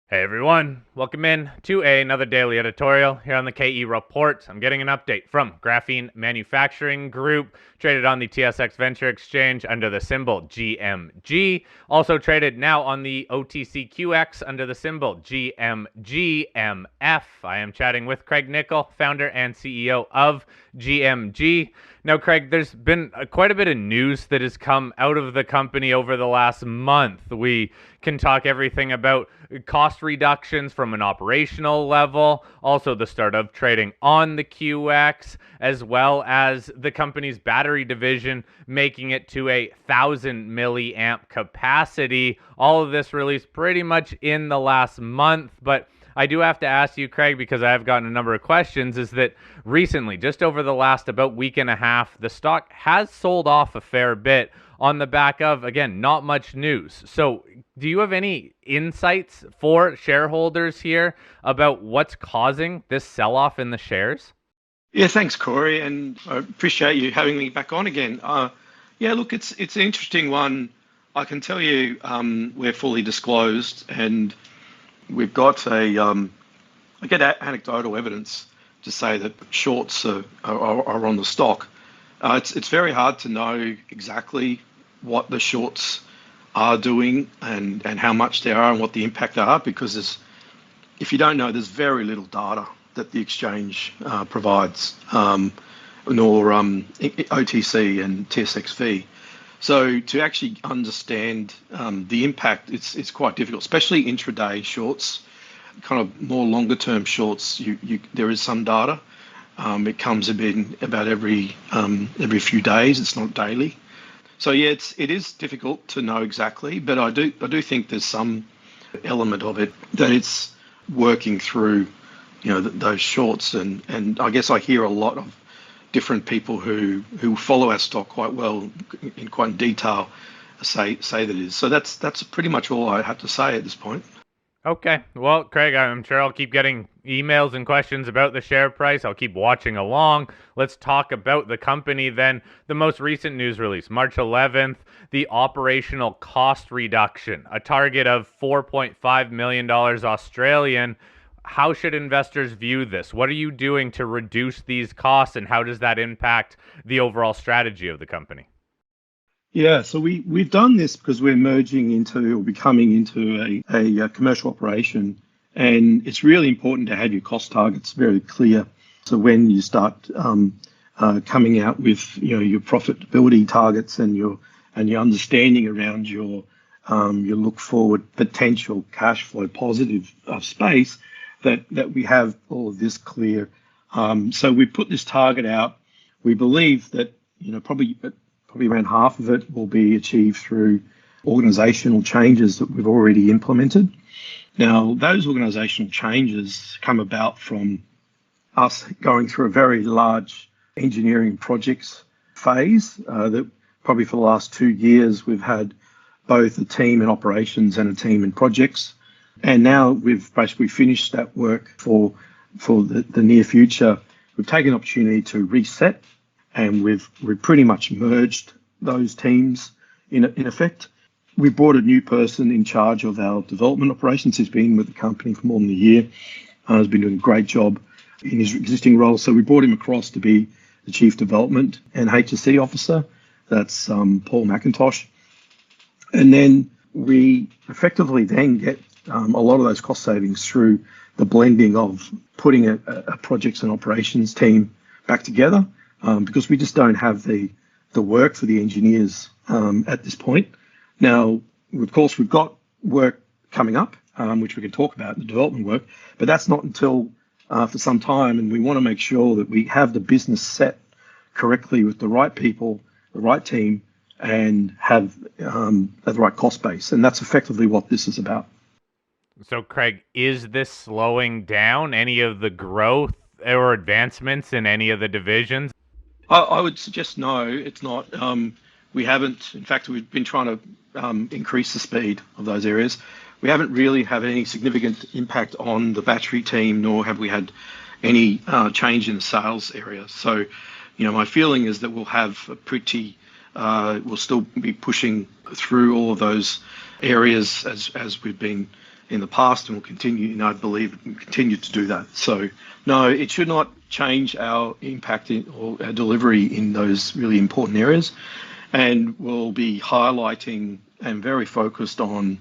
Hey everyone, welcome in to another daily editorial here on the KE Report. I'm getting an update from Graphene Manufacturing Group, traded on the TSX Venture Exchange under the symbol GMG, also traded now on the OTCQX under the symbol GMGMF. I am chatting with Craig Nicol, founder and CEO of GMG. Now, Craig, there's been quite a bit of news that has come out of the company over the last month. We can talk everything about cost reductions from an operational level, also the start of trading on the QX, as well as the company's battery division making it to 1,000 milliamp capacity. All of this released pretty much in the last month, but I do have to ask you, Craig, because I have gotten a number of questions, is that recently, just over the last about week and a half, the stock has sold off a fair bit on the back of, again, not much news. So do you have any insights for shareholders here about what's causing this sell-off in the shares? Yeah, thanks, Cory, and I appreciate you having me back on again. Yeah, look, it's an interesting one. I can tell you we're fully disclosed, and we've got I get anecdotal evidence to say that shorts are on the stock. It's very hard to know exactly what the shorts are doing and how much they are and what the impact are, because if you don't know, there's very little data that the exchange provides, nor OTC and TSX.V. So to actually understand the impact, it's quite difficult, especially intraday shorts, kind of more longer term shorts. There is some data. It comes in about every few days. It's not daily. So yeah, it is difficult to know exactly, but I do think there's some element of it that it's working through, those shorts, and I guess I hear a lot of different people who follow our stock quite well in quite detail say that it is. So that's pretty much all I have to say at this point. Okay. Well, Craig, I'm sure I'll keep getting emails and questions about the share price. I'll keep watching along. Let's talk about the company then. The most recent news release, March 11th, the operational cost reduction, a target of $4.5 million Australian. How should investors view this? What are you doing to reduce these costs, and how does that impact the overall strategy of the company? Yeah, so we've done this because we're merging into or becoming into a commercial operation, and it's really important to have your cost targets very clear. So when you start coming out with your profitability targets and your understanding around your look forward potential cash flow positive space, that we have all of this clear. So we put this target out. We believe that probably around half of it will be achieved through organizational changes that we've already implemented. Now, those organizational changes come about from us going through a very large engineering projects phase that probably for the last 2 years we've had both a team in operations and a team in projects. And now we've basically finished that work for the near future. We've taken an opportunity to reset, and we've pretty much merged those teams in effect. We brought a new person in charge of our development operations. He's been with the company for more than a year. Has been doing a great job in his existing role. So we brought him across to be the Chief Development and HSE Officer. That's Paul McIntosh. And then we effectively then get a lot of those cost savings through the blending of putting a projects and operations team back together, because we just don't have the work for the engineers at this point. Now, of course, we've got work coming up, which we can talk about, the development work, but that's not until for some time, and we want to make sure that we have the business set correctly with the right people, the right team, and have the right cost base. And that's effectively what this is about. So, Craig, is this slowing down any of the growth or advancements in any of the divisions? I would suggest no, it's not. We haven't. In fact, we've been trying to increase the speed of those areas. We haven't really had any significant impact on the battery team, nor have we had any change in the sales area. So, my feeling is that we'll have a pretty, we'll still be pushing through all of those areas as we've been in the past and will continue, I believe, continue to do that. So, no, it should not change our impact or our delivery in those really important areas. And we'll be highlighting and very focused on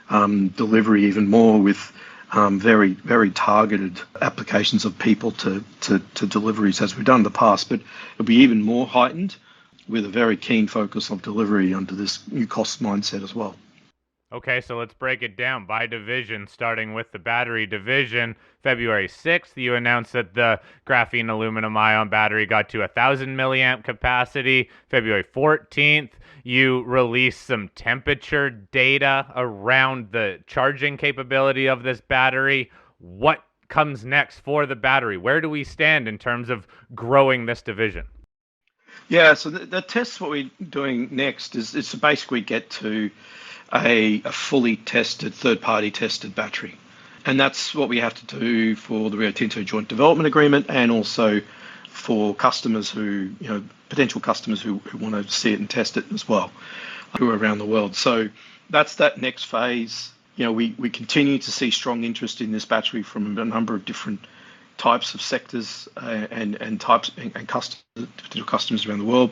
delivery even more with very, very targeted applications of people to deliveries as we've done in the past. But it'll be even more heightened with a very keen focus on delivery under this new cost mindset as well. Okay, so let's break it down by division, starting with the battery division. February 6th, you announced that the graphene aluminum ion battery got to 1,000 milliamp capacity. February 14th, you released some temperature data around the charging capability of this battery. What comes next for the battery? Where do we stand in terms of growing this division? Yeah, so the test, what we're doing next is to basically get to a fully tested, third-party tested battery. And that's what we have to do for the Rio Tinto Joint Development Agreement, and also for customers who, potential customers who want to see it and test it as well, who are around the world. So that's that next phase. We continue to see strong interest in this battery from a number of different types of sectors and types and potential customers around the world.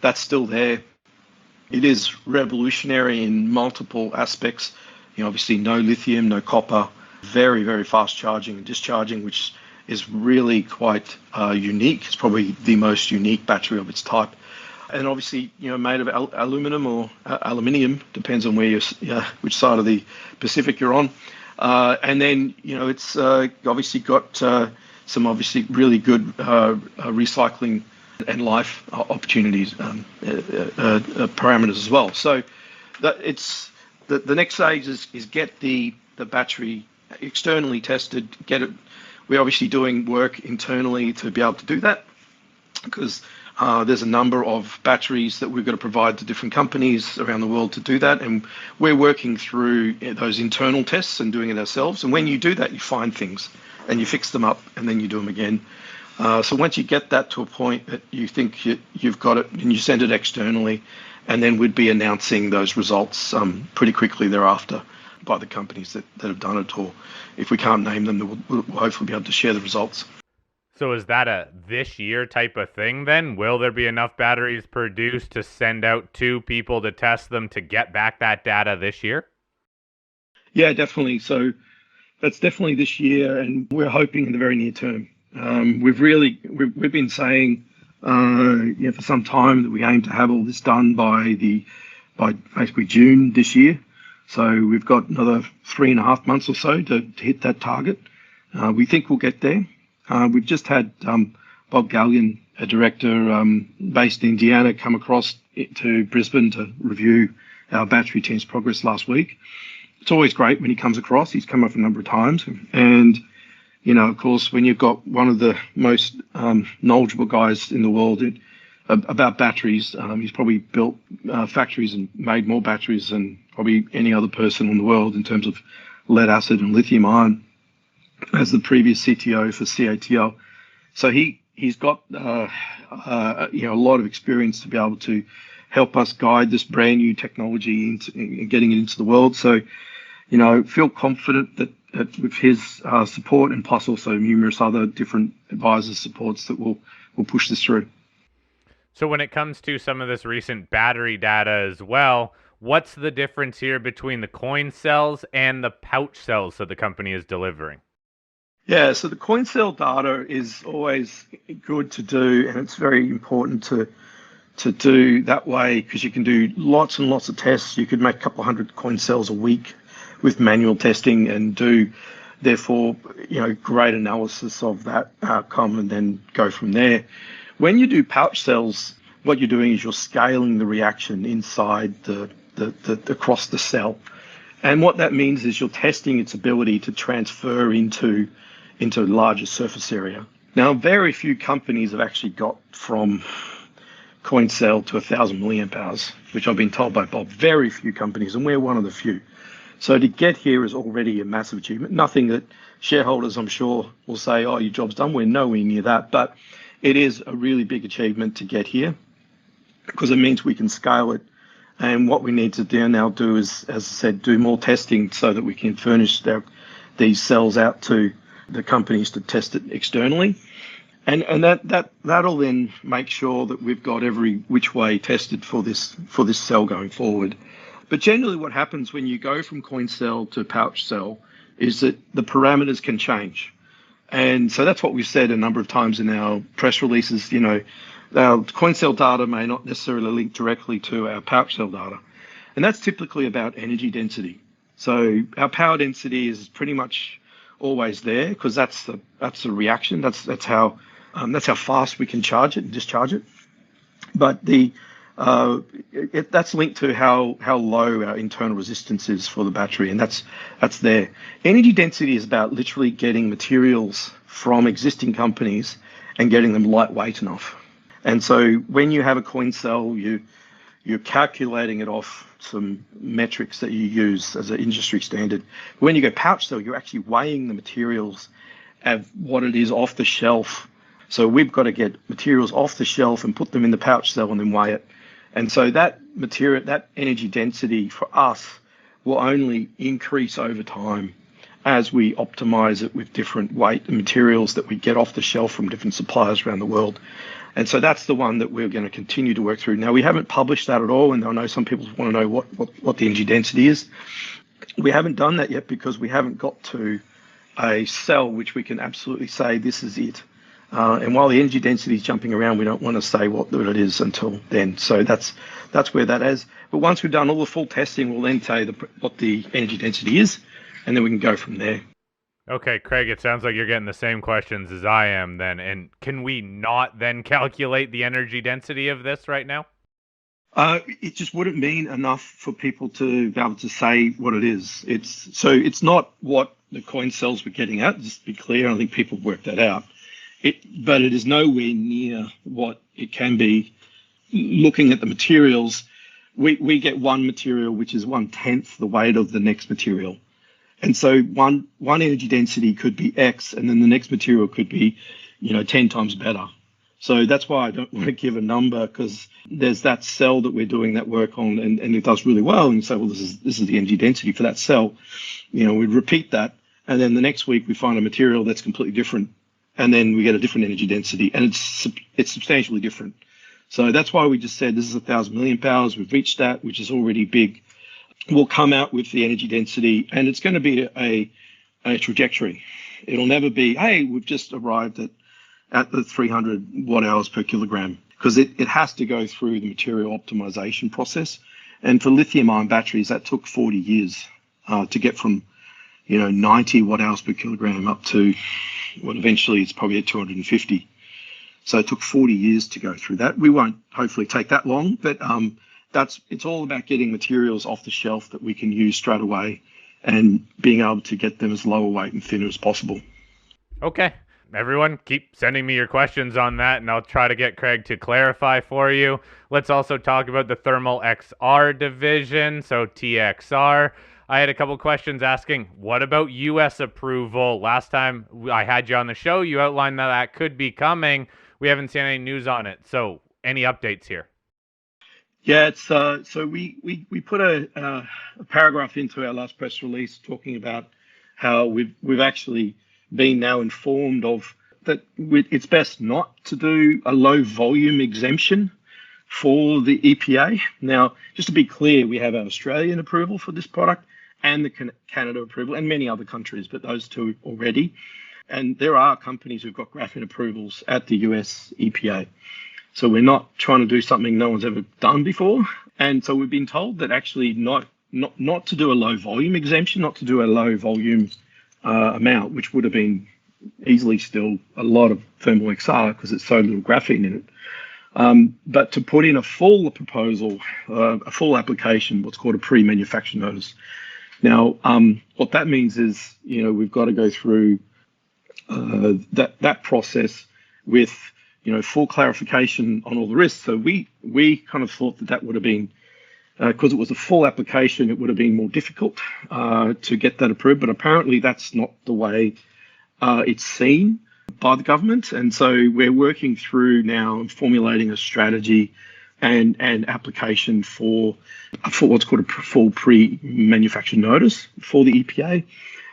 That's still there. It is revolutionary in multiple aspects. Obviously no lithium, no copper, very, very fast charging and discharging, which is really quite unique. It's probably the most unique battery of its type. And obviously, made of aluminum or aluminium, depends on where which side of the Pacific you're on. And then, it's obviously got some obviously really good recycling and life opportunities, parameters as well. So it's the next stage is get the battery externally tested, get it. We're obviously doing work internally to be able to do that, because there's a number of batteries that we've got to provide to different companies around the world to do that, and we're working through those internal tests and doing it ourselves. And when you do that, you find things and you fix them up, and then you do them again. So once you get that to a point that you think you've got it, and you send it externally, and then we'd be announcing those results pretty quickly thereafter by the companies that have done it, or if we can't name them, we'll hopefully be able to share the results. So is that a this year type of thing then? Will there be enough batteries produced to send out to people to test them to get back that data this year? Yeah, definitely. So that's definitely this year, and we're hoping in the very near term. We've been saying for some time that we aim to have all this done by basically June this year. So we've got another 3.5 months or so to hit that target. We think we'll get there. We've just had Bob Gallion, a director based in Indiana, come across to Brisbane to review our battery team's progress last week. It's always great when he comes across. He's come up a number of times. And, of course, when you've got one of the most knowledgeable guys in the world about batteries, he's probably built factories and made more batteries than probably any other person in the world in terms of lead acid and lithium ion, as the previous CTO for CATL. So he's got a lot of experience to be able to help us guide this brand new technology into getting it into the world. So, feel confident that with his support, and plus also numerous other different advisors' supports, that we'll push this through. So when it comes to some of this recent battery data as well, what's the difference here between the coin cells and the pouch cells that the company is delivering? Yeah, so the coin cell data is always good to do, and it's very important to do that way, because you can do lots and lots of tests. You could make a couple hundred coin cells a week with manual testing and do, therefore, great analysis of that outcome and then go from there. When you do pouch cells, what you're doing is you're scaling the reaction inside across the cell. And what that means is you're testing its ability to transfer into a larger surface area. Now, very few companies have actually got from coin cell to 1,000 milliamp hours, which I've been told by Bob. Very few companies, and we're one of the few. So to get here is already a massive achievement. Nothing that shareholders, I'm sure, will say, oh, your job's done. We're nowhere near that. But it is a really big achievement to get here, because it means we can scale it And what we need to do is, as I said, do more testing so that we can furnish these cells out to the companies to test it externally. And that'll then make sure that we've got every which way tested for this cell going forward. But generally what happens when you go from coin cell to pouch cell is that the parameters can change. And so that's what we've said a number of times in our press releases. Our coin cell data may not necessarily link directly to our pouch cell data. And that's typically about energy density. So our power density is pretty much always there because that's the reaction. That's how fast we can charge it and discharge it. But that's linked to how low our internal resistance is for the battery, and that's there. Energy density is about literally getting materials from existing companies and getting them lightweight enough. And so when you have a coin cell, you're calculating it off some metrics that you use as an industry standard. When you go pouch cell, you're actually weighing the materials at what it is off the shelf. So we've got to get materials off the shelf and put them in the pouch cell and then weigh it. And so that energy density for us will only increase over time as we optimize it with different weight and materials that we get off the shelf from different suppliers around the world. And so that's the one that we're going to continue to work through. Now, we haven't published that at all, and I know some people want to know what the energy density is. We haven't done that yet because we haven't got to a cell which we can absolutely say this is it. And while the energy density is jumping around, we don't want to say what it is until then. So that's where that is. But once we've done all the full testing, we'll then say what the energy density is, and then we can go from there. Okay, Craig, it sounds like you're getting the same questions as I am then. And can we not then calculate the energy density of this right now? It just wouldn't mean enough for people to be able to say what it is. It's not what the coin cells were getting at, just to be clear. I think people worked that out. But it is nowhere near what it can be. Looking at the materials, we get one material which is 1/10 the weight of the next material. And so one energy density could be X, and then the next material could be, 10 times better. So that's why I don't want to give a number, because there's that cell that we're doing that work on, and it does really well. And you say, well, this is the energy density for that cell. We'd repeat that, and then the next week we find a material that's completely different, and then we get a different energy density, and it's substantially different. So that's why we just said this is 1,000 million powers. We've reached that, which is already big. We'll come out with the energy density, and it's going to be a trajectory. It'll never be, hey, we've just arrived at the 300 watt hours per kilogram, because it has to go through the material optimization process. And for lithium-ion batteries, that took 40 years to get from 90 watt hours per kilogram up to what eventually it's probably at 250. So it took 40 years to go through that. We won't hopefully take that long, but it's all about getting materials off the shelf that we can use straight away and being able to get them as lower weight and thinner as possible. Okay. Everyone, keep sending me your questions on that, and I'll try to get Craig to clarify for you. Let's also talk about the Thermal XR division, so TXR. I had a couple questions asking, what about U.S. approval? Last time I had you on the show, you outlined that could be coming. We haven't seen any news on it. So any updates here? Yeah, it's so we put a paragraph into our last press release talking about how we've actually been now informed of that it's best not to do a low volume exemption for the EPA. Now, just to be clear, we have our Australian approval for this product and the Canada approval and many other countries, but those two already. And there are companies who've got graphene approvals at the US EPA. So we're not trying to do something no one's ever done before. And so we've been told that actually not to do a low volume exemption, not to do a low volume amount, which would have been easily still a lot of thermal XR because it's so little graphene in it. But to put in a full proposal, a full application, what's called a pre-manufacture notice. Now, what that means is, we've got to go through that process with, full clarification on all the risks. So we kind of thought that would have been, because it was a full application, it would have been more difficult to get that approved. But apparently that's not the way it's seen by the government. And so we're working through now and formulating a strategy and application for what's called a full pre-manufacture notice for the EPA.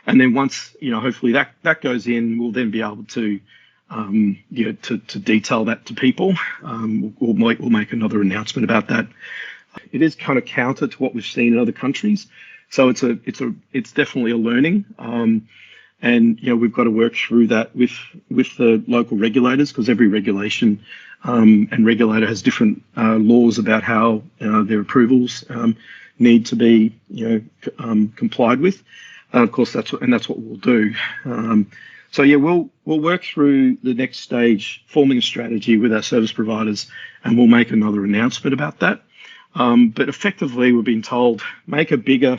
And then once, hopefully that goes in, we'll then be able to, to detail that to people. We'll make another announcement about that. It is kind of counter to what we've seen in other countries, so it's definitely a learning. And we've got to work through that with the local regulators, because every regulation and regulator has different laws about how their approvals need to be complied with. Of course, that's what we'll do. So yeah, we'll work through the next stage, forming a strategy with our service providers, and we'll make another announcement about that. But effectively, we've been told make a bigger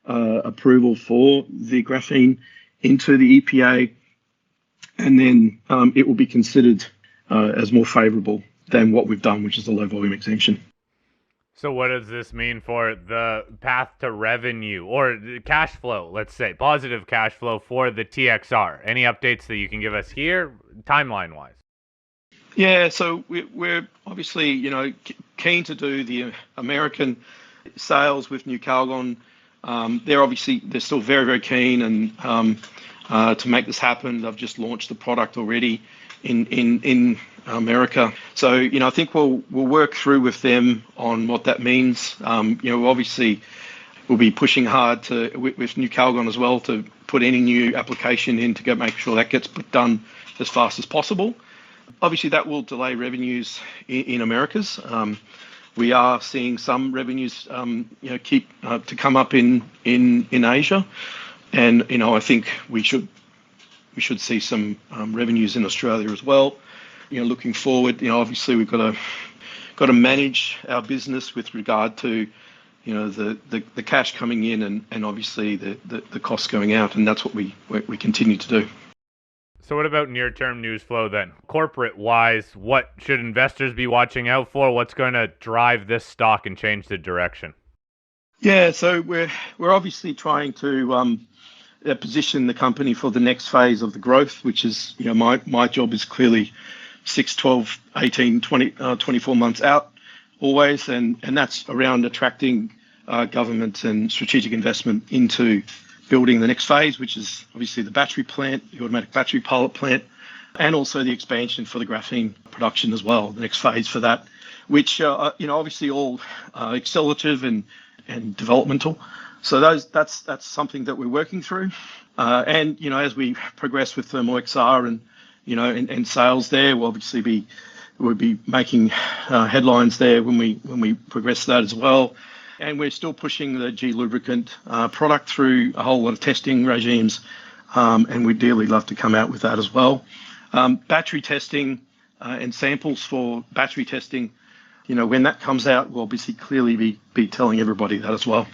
approval for the graphene into the EPA, and then it will be considered as more favourable than what we've done, which is a low volume exemption. So what does this mean for the path to revenue or cash flow, let's say, positive cash flow for the TXR? Any updates that you can give us here, timeline-wise? Yeah, so we're obviously, keen to do the American sales with Nicol. They're still very, very keen and to make this happen. They've just launched the product already in America. So, I think we'll work through with them on what that means. Obviously we'll be pushing hard with Nicol as well to put any new application in to make sure that gets done as fast as possible. Obviously that will delay revenues in Americas. We are seeing some revenues, keep to come up in Asia, and I think we should see some revenues in Australia as well. Looking forward, obviously we've got to manage our business with regard to the cash coming in and obviously the costs going out, and that's what we continue to do. So what about near-term news flow then? Corporate-wise, what should investors be watching out for? What's going to drive this stock and change the direction? Yeah, so we're obviously trying to position the company for the next phase of the growth, which is, my job is clearly 6, 12, 18, 20, 24 months out always, and that's around attracting government and strategic investment into building the next phase, which is obviously the battery plant, the automatic battery pilot plant, and also the expansion for the graphene production as well, the next phase for that, which obviously all accelerative and developmental. So that's something that we're working through, and as we progress with thermal XR and sales there, we'll obviously we'll be making headlines there when we progress that as well. And we're still pushing the G lubricant product through a whole lot of testing regimes, and we'd dearly love to come out with that as well. Battery testing and samples for battery testing, when that comes out, we'll obviously clearly be telling everybody that as well.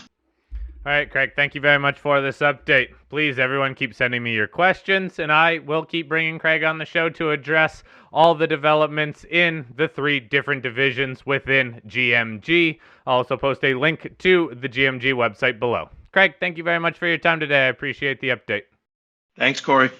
All right, Craig, thank you very much for this update. Please, everyone, keep sending me your questions, and I will keep bringing Craig on the show to address all the developments in the 3 different divisions within GMG. I'll also post a link to the GMG website below. Craig, thank you very much for your time today. I appreciate the update. Thanks, Cory.